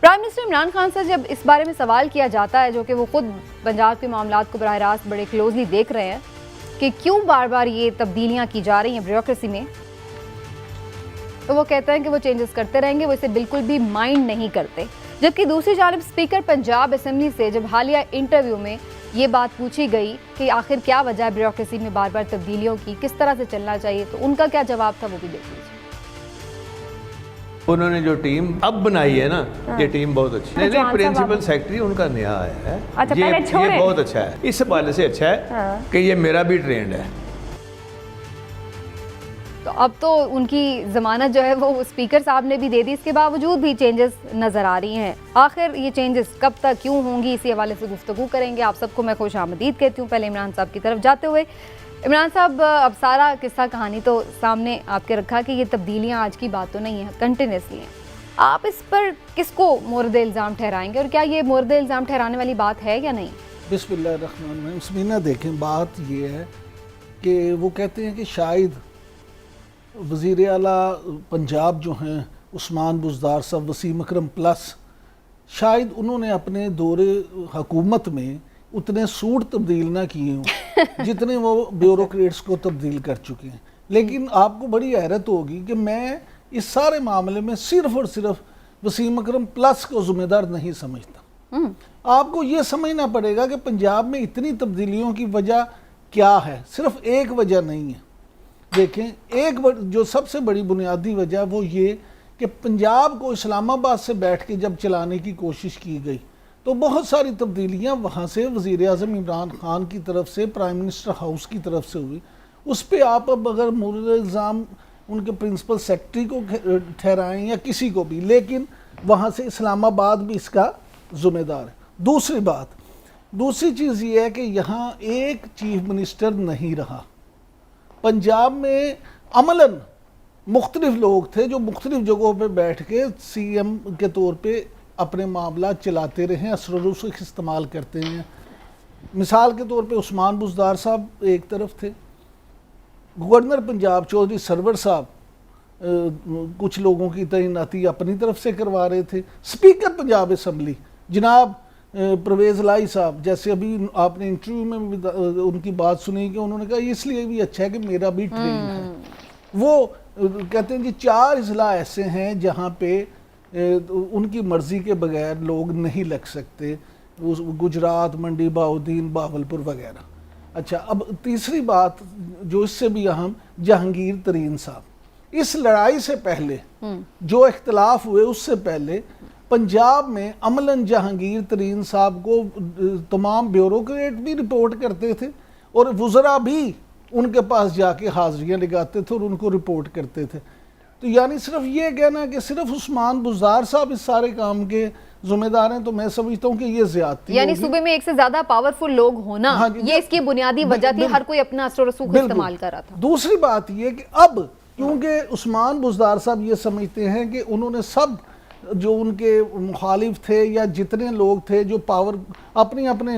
Prime minister Imran Khan سے جب اس بارے میں سوال کیا جاتا ہے، جو کہ وہ خود پنجاب کے معاملات کو براہ راست بڑے کلوزلی دیکھ رہے ہیں کہ کیوں بار بار یہ تبدیلیاں کی جا رہی ہیں بیوروکریسی میں، تو وہ کہتے ہیں کہ وہ چینجز کرتے رہیں گے، وہ اسے بالکل بھی مائنڈ نہیں کرتے۔ جبکہ دوسری جانب اسپیکر پنجاب اسمبلی سے جب حالیہ انٹرویو میں یہ بات پوچھی گئی کہ آخر کیا وجہ ہے بیوروکریسی میں بار بار تبدیلیوں کی، کس طرح سے چلنا چاہیے، تو ان کا کیا جواب تھا وہ بھی دیکھ لیجیے۔ انہوں نے جو ٹیم اب بنائی ہے نا، یہ ٹیم بہت اچھی ہے۔ پرنسپل سیکرٹری ان کا نیا ہے، یہ بہت اچھا ہے، اس حوالے سے اچھا ہے کہ یہ میرا بھی ٹرینڈ ہے۔ تو اب تو ان کی ضمانت جو ہے وہ اسپیکر صاحب نے بھی دے دی، اس کے باوجود بھی چینجز نظر آ رہی ہیں۔ آخر یہ چینجز کب تک کیوں ہوں گی، اسی حوالے سے گفتگو کریں گے۔ آپ سب کو میں خوش آمدید کہتی ہوں۔ پہلے عمران صاحب کی طرف جاتے ہوئے، عمران صاحب اب سارا قصہ کہانی تو سامنے آپ کے رکھا کہ یہ تبدیلیاں آج کی بات تو نہیں ہیں، کنٹینیوسلی ہیں۔ آپ اس پر کس کو مورد الزام ٹھہرائیں گے، اور کیا یہ مورد الزام ٹھہرانے والی بات ہے یا نہیں؟ بسم اللہ الرحمن الرحیم۔ سمینا دیکھیں، بات یہ ہے کہ وہ کہتے ہیں کہ شاید وزیر اعلیٰ پنجاب جو ہیں عثمان بزدار صاحب، وسیم اکرم پلس، شاید انہوں نے اپنے دور حکومت میں اتنے سوٹ تبدیل نہ کیے ہوں جتنے وہ بیوروکریٹس کو تبدیل کر چکے ہیں۔ لیکن آپ کو بڑی حیرت ہوگی کہ میں اس سارے معاملے میں صرف اور صرف وسیم اکرم پلس کو ذمہ دار نہیں سمجھتا۔ آپ کو یہ سمجھنا پڑے گا کہ پنجاب میں اتنی تبدیلیوں کی وجہ کیا ہے، صرف ایک وجہ نہیں ہے۔ دیکھیں، ایک جو سب سے بڑی بنیادی وجہ وہ یہ کہ پنجاب کو اسلام آباد سے بیٹھ کے جب چلانے کی کوشش کی گئی تو بہت ساری تبدیلیاں وہاں سے وزیر اعظم عمران خان کی طرف سے، پرائم منسٹر ہاؤس کی طرف سے ہوئی۔ اس پہ آپ اب اگر مورد الزام ان کے پرنسپل سیکرٹری کو ٹھہرائیں یا کسی کو بھی، لیکن وہاں سے اسلام آباد بھی اس کا ذمہ دار ہے۔ دوسری چیز یہ ہے کہ یہاں ایک چیف منسٹر نہیں رہا۔ پنجاب میں عملاً مختلف لوگ تھے جو مختلف جگہوں پہ بیٹھ کے سی ایم کے طور پہ اپنے معاملات چلاتے رہے، اثر و رسوخ استعمال کرتے ہیں۔ مثال کے طور پہ عثمان بزدار صاحب ایک طرف تھے، گورنر پنجاب چودھری سرور صاحب کچھ لوگوں کی تعیناتی اپنی طرف سے کروا رہے تھے۔ اسپیکر پنجاب اسمبلی جناب پرویز الہی صاحب، جیسے ابھی آپ نے انٹرویو میں بھی ان کی بات سنی کہ انہوں نے کہا اس لیے بھی اچھا ہے کہ میرا بھی ٹرین ہے۔ وہ کہتے ہیں کہ 4 اضلاع ایسے ہیں جہاں پہ ان کی مرضی کے بغیر لوگ نہیں لگ سکتے، گجرات، منڈی بہاؤالدین، بہاولپور وغیرہ۔ اچھا، اب تیسری بات جو اس سے بھی اہم، جہانگیر ترین صاحب، اس لڑائی سے پہلے جو اختلاف ہوئے اس سے پہلے پنجاب میں عملاً جہانگیر ترین صاحب کو تمام بیوروکریٹ بھی رپورٹ کرتے تھے اور وزراء بھی ان کے پاس جا کے حاضریاں لگاتے تھے اور ان کو رپورٹ کرتے تھے۔ تو یعنی صرف یہ کہنا کہ صرف عثمان بزدار صاحب اس سارے کام کے ذمہ دار ہیں، تو میں سمجھتا ہوں کہ یہ زیادتی یعنی صوبے میں ایک سے زیادہ پاورفل لوگ ہونا، یہ اس کی بنیادی وجہ تھی، ہر کوئی اپنا اثر و رسوخ استعمال کر رہا تھا۔ دوسری بات یہ کہ اب کیونکہ عثمان بزدار صاحب یہ سمجھتے ہیں کہ انہوں نے سب جو ان کے مخالف تھے یا جتنے لوگ تھے جو اپنے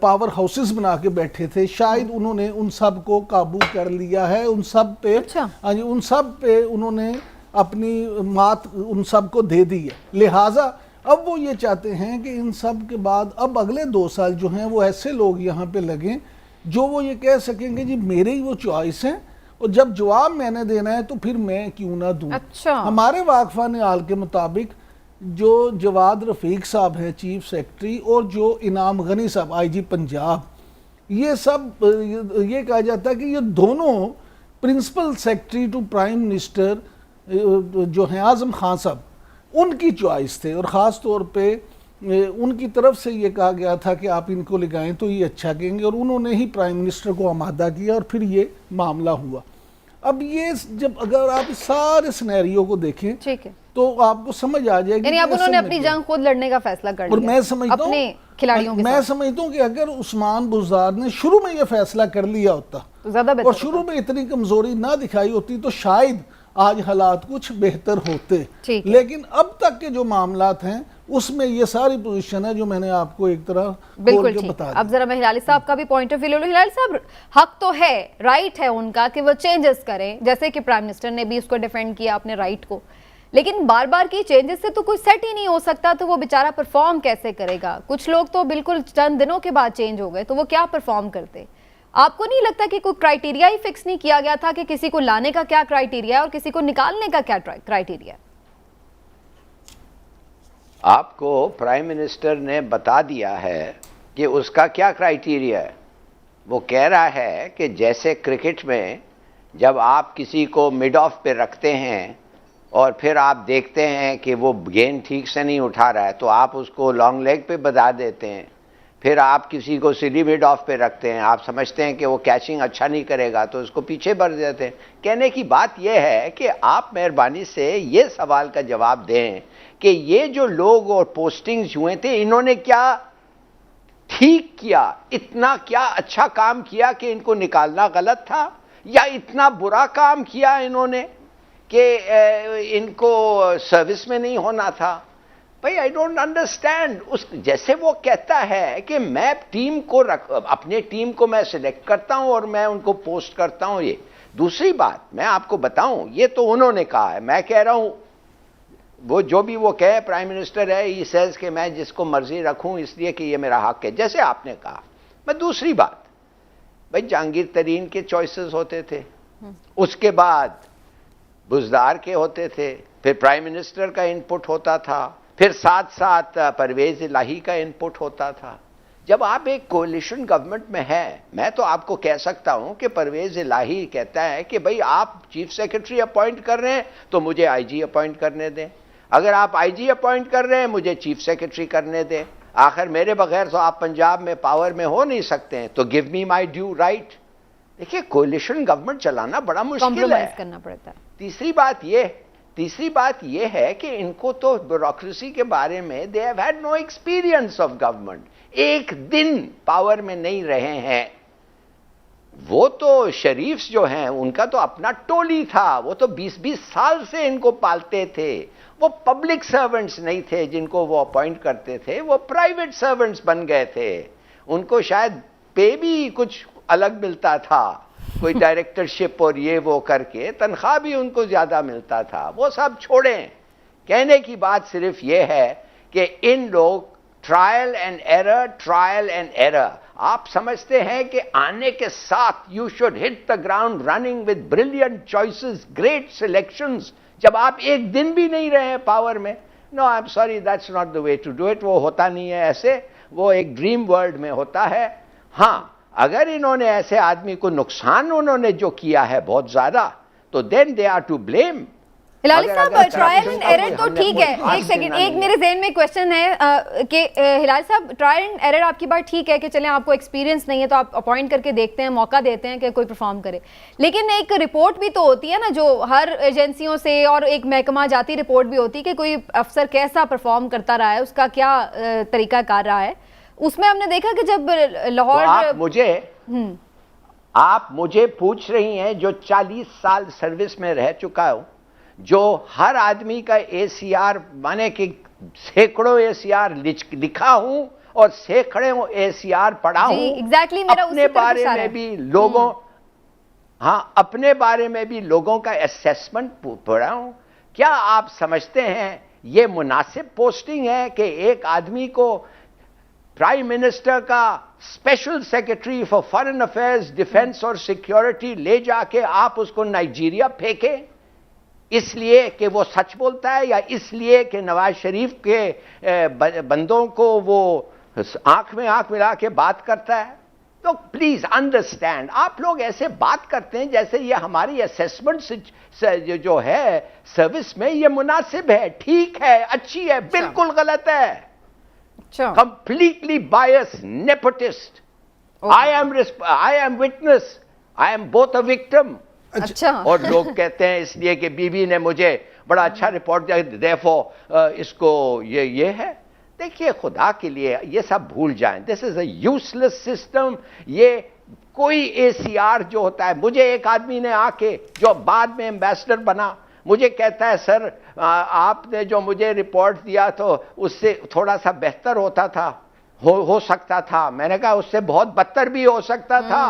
پاور ہاؤسز بنا کے بیٹھے تھے، شاید انہوں نے ان سب کو قابو کر لیا ہے، ان سب پہ انہوں نے اپنی مات ان سب کو دے دی ہے۔ لہٰذا اب وہ یہ چاہتے ہیں کہ ان سب کے بعد اب اگلے 2 سال جو ہیں وہ ایسے لوگ یہاں پہ لگیں جو وہ یہ کہہ سکیں گے جی میرے ہی وہ چوائس ہیں، اور جب جواب میں نے دینا ہے تو پھر میں کیوں نہ دوں۔ ہمارے واقفان حال کے مطابق جو جواد رفیق صاحب ہیں چیف سیکرٹری، اور جو انعام غنی صاحب آئی جی پنجاب، یہ سب یہ کہا جاتا ہے کہ یہ دونوں principal secretary to prime minister جو ہیں اعظم خان صاحب، ان کی چوائس تھے، اور خاص طور پہ ان کی طرف سے یہ کہا گیا تھا کہ آپ ان کو لگائیں تو یہ اچھا کہیں گے، اور انہوں نے ہی پرائم منسٹر کو آمادہ کیا اور پھر یہ معاملہ ہوا۔ اب یہ جب اگر آپ اس سارے سینیریو کو دیکھیں تو آپ کو سمجھ آ جائے گی، یعنی اب انہوں نے اپنی جنگ خود لڑنے کا فیصلہ کر لیا، اور میں سمجھتا ہوں کہ اگر عثمان بزدار نے شروع میں یہ فیصلہ کر لیا ہوتا اور شروع میں اتنی کمزوری نہ دکھائی ہوتی تو شاید آج حالات کچھ بہتر ہوتے۔ لیکن اب تک کے جو معاملات ہیں اس میں یہ ساری پوزیشن ہے جو میں نے آپ کو ایک طرح بالکل ٹھیک۔ اب ذرا میں ہلالی صاحب کا بھی پوائنٹ آف ویو لے لوں۔ ہلالی صاحب، حق تو ہے، رائٹ ہے ان کا کہ وہ چینجز کریں، جیسے کہ پرائم منسٹر نے بھی اس کو ڈیفینڈ کیا اپنے رائٹ کو، لیکن بار بار کی چینجز سے تو کوئی سیٹ ہی نہیں ہو سکتا, تو وہ بیچارہ پرفارم کیسے کرے گا؟ کچھ لوگ تو بالکل چند دنوں کے بعد چینج ہو گئے, تو وہ کیا پرفارم کرتے؟ آپ کو نہیں لگتا کہ کوئی کرائیٹیریا ہی فکس نہیں کیا گیا تھا کہ کسی کو لانے کا کیا کرائیٹیریا ہے اور کسی کو نکالنے کا کیا کرائیٹیریا ہے؟ آپ کو پرائم منسٹر نے بتا دیا ہے کہ اس کا کیا کرائیٹیریا ہے. وہ کہہ رہا ہے کہ جیسے کرکٹ میں جب آپ کسی کو مڈ آف پہ رکھتے ہیں اور پھر آپ دیکھتے ہیں کہ وہ گیند ٹھیک سے نہیں اٹھا رہا ہے تو آپ اس کو لانگ لیگ پہ بتا دیتے ہیں. پھر آپ کسی کو سیدھی مڈ آف پہ رکھتے ہیں, آپ سمجھتے ہیں کہ وہ کیچنگ اچھا نہیں کرے گا تو اس کو پیچھے بھر دیتے ہیں. کہنے کی بات یہ ہے کہ آپ مہربانی سے یہ سوال کا جواب دیں کہ یہ جو لوگ اور پوسٹنگز ہوئے تھے انہوں نے کیا ٹھیک کیا, اتنا کیا اچھا کام کیا کہ ان کو نکالنا غلط تھا, یا اتنا برا کام کیا انہوں نے کہ ان کو سروس میں نہیں ہونا تھا؟ بھائی آئی ڈونٹ انڈرسٹینڈ. جیسے وہ کہتا ہے کہ میں ٹیم کو اپنے ٹیم کو میں سلیکٹ کرتا ہوں اور میں ان کو پوسٹ کرتا ہوں. یہ دوسری بات میں آپ کو بتاؤں, یہ تو انہوں نے کہا ہے, میں کہہ رہا ہوں وہ جو بھی وہ کہے پرائم منسٹر ہے, یہ سیز کہ میں جس کو مرضی رکھوں اس لیے کہ یہ میرا حق ہے, جیسے آپ نے کہا. میں دوسری بات, بھائی جہانگیر ترین کے چوائسز ہوتے تھے, اس کے بعد بزدار کے ہوتے تھے, پھر پرائم منسٹر کا انپٹ ہوتا تھا, پھر ساتھ ساتھ پرویز الہی کا انپٹ ہوتا تھا. جب آپ ایک کولیشن گورنمنٹ میں ہیں, میں تو آپ کو کہہ سکتا ہوں کہ پرویز الہی کہتا ہے کہ بھئی آپ چیف سیکرٹری اپوائنٹ کر رہے ہیں تو مجھے آئی جی اپوائنٹ کرنے دیں, اگر آپ آئی جی اپوائنٹ کر رہے ہیں مجھے چیف سیکرٹری کرنے دیں, آخر میرے بغیر تو آپ پنجاب میں پاور میں ہو نہیں سکتے ہیں, تو گیو می مائی ڈیو رائٹ. دیکھیے کولیشن گورنمنٹ چلانا بڑا مشکل ہے, کرنا پڑتا ہے. تیسری بات یہ ہے کہ ان کو تو بیوروکریسی کے بارے میں they have had no experience of government, ایک دن پاور میں نہیں رہے ہیں. وہ تو شریفs جو ہیں ان کا تو اپنا ٹولی تھا, وہ تو 20-20 سال سے ان کو پالتے تھے. وہ پبلک سرونٹس نہیں تھے جن کو وہ اپوائنٹ کرتے تھے, وہ پرائیویٹ سرونٹس بن گئے تھے. ان کو شاید پے بھی کچھ الگ ملتا تھا, کوئی ڈائریکٹرشپ اور یہ وہ کر کے تنخواہ بھی ان کو زیادہ ملتا تھا. وہ سب چھوڑیں. کہنے کی بات صرف یہ ہے کہ ان لوگ ٹرائل اینڈ ایرر. آپ سمجھتے ہیں کہ آنے کے ساتھ you should hit the ground running with brilliant choices, great selections, جب آپ ایک دن بھی نہیں رہے ہیں پاور میں. No I am sorry, that's not the way to do it. وہ ہوتا نہیں ہے ایسے, وہ ایک ڈریم ورلڈ میں ہوتا ہے. ہاں اگر انہوں نے ایسے آدمی کو نقصان انہوں نے جو کیا ہے بہت زیادہ, تو then they are to blame. Hilali صاحب ٹرائل اینڈ ایرر تو ٹھیک ہے, ایک سیکنڈ, ایک میرے ذہن میں کوشچن ہے کہ ہلالی صاحب ٹرائل اینڈ ایرر آپ کی بات ٹھیک ہے کہ چلیں آپ کو ایکسپیرینس نہیں ہے تو آپ اپوائنٹ کر کے دیکھتے ہیں, موقع دیتے ہیں کہ کوئی پرفارم کرے, لیکن ایک رپورٹ بھی تو ہوتی ہے نا جو ہر ایجنسیوں سے, اور ایک محکمہ جاتی رپورٹ بھی ہوتی ہے کہ کوئی افسر کیسا پرفارم کرتا رہا ہے, اس کا کیا طریقہ کار رہا ہے. اس میں ہم نے دیکھا کہ جب لاہور, آپ مجھے پوچھ رہی ہیں جو 40 سال سروس میں رہ چکا ہوں, جو ہر آدمی کا اے سی آر, مانے کہ سینکڑوں اے سی آر لکھا ہوں اور سینکڑوں اے سی آر پڑھا ہوں, اپنے بارے میں بھی لوگوں, ہاں اپنے بارے میں بھی لوگوں کا اسیسمنٹ پڑھا ہوں. کیا آپ سمجھتے ہیں یہ مناسب پوسٹنگ ہے کہ ایک آدمی کو پرائم منسٹر کا special secretary for foreign affairs, defence اور سیکیورٹی لے جا کے آپ اس کو نائجیریا پھینکیں اس لیے کہ وہ سچ بولتا ہے, یا اس لیے کہ نواز شریف کے بندوں کو وہ آنکھ میں آنکھ ملا کے بات کرتا ہے؟ تو پلیز انڈرسٹینڈ, آپ لوگ ایسے بات کرتے ہیں جیسے یہ ہماری اسیسمنٹ جو ہے سروس میں یہ مناسب ہے, ٹھیک ہے, اچھی ہے. بالکل غلط ہے, completely biased, nepotist. I am witness. I am both a victim. اچھا, اور لوگ کہتے ہیں اس لیے کہ بی بی نے مجھے بڑا اچھا رپورٹ دیا, therefore اس کو یہ ہے. دیکھیے خدا کے لیے یہ سب بھول جائیں. دس از اے یوزلیس سسٹم. یہ کوئی اے سی آر جو ہوتا ہے, مجھے ایک آدمی نے آ کے جو بعد میں ایمبیسڈر بنا, مجھے کہتا ہے سر آپ نے جو مجھے رپورٹ دیا تو اس سے تھوڑا سا بہتر ہوتا تھا, ہو سکتا تھا. میں نے کہا اس سے بہت بدتر بھی ہو سکتا تھا.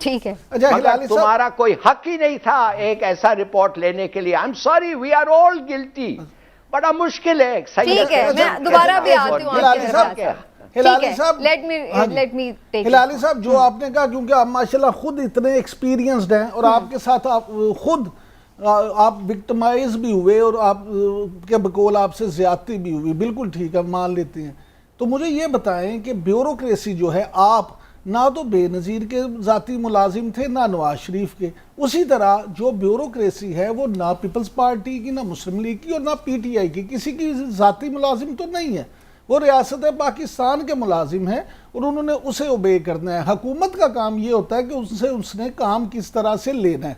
ٹھیک ہے اچھا مگر ہلالی صاحب تمہارا کوئی حق ہی نہیں تھا ایک ایسا رپورٹ لینے کے لیے. I am sorry, we are all guilty. بڑا مشکل ہے. ٹھیک ہے, میں دوبارہ بھی آتی ہوں ہلالی صاحب ہلالی صاحب لیٹ می ٹیک ہلالی صاحب جو آپ نے کہا, کیونکہ آپ ماشاءاللہ خود اتنے ایکسپیرینسڈ ہیں اور آپ کے ساتھ آپ خود آپ وکٹمائز بھی ہوئے اور آپ کے بقول آپ سے زیادتی بھی ہوئی, بالکل ٹھیک ہے, مان لیتے ہیں. تو مجھے یہ بتائیں کہ بیوروکریسی جو ہے, آپ نہ تو بے نظیر کے ذاتی ملازم تھے نہ نواز شریف کے, اسی طرح جو بیوروکریسی ہے وہ نہ پیپلز پارٹی کی, نہ مسلم لیگ کی اور نہ پی ٹی آئی کی, کسی کی ذاتی ملازم تو نہیں ہے. وہ ریاست پاکستان کے ملازم ہیں اور انہوں نے اسے اوبے کرنا ہے. حکومت کا کام یہ ہوتا ہے کہ اس نے کام کس طرح سے لینا ہے.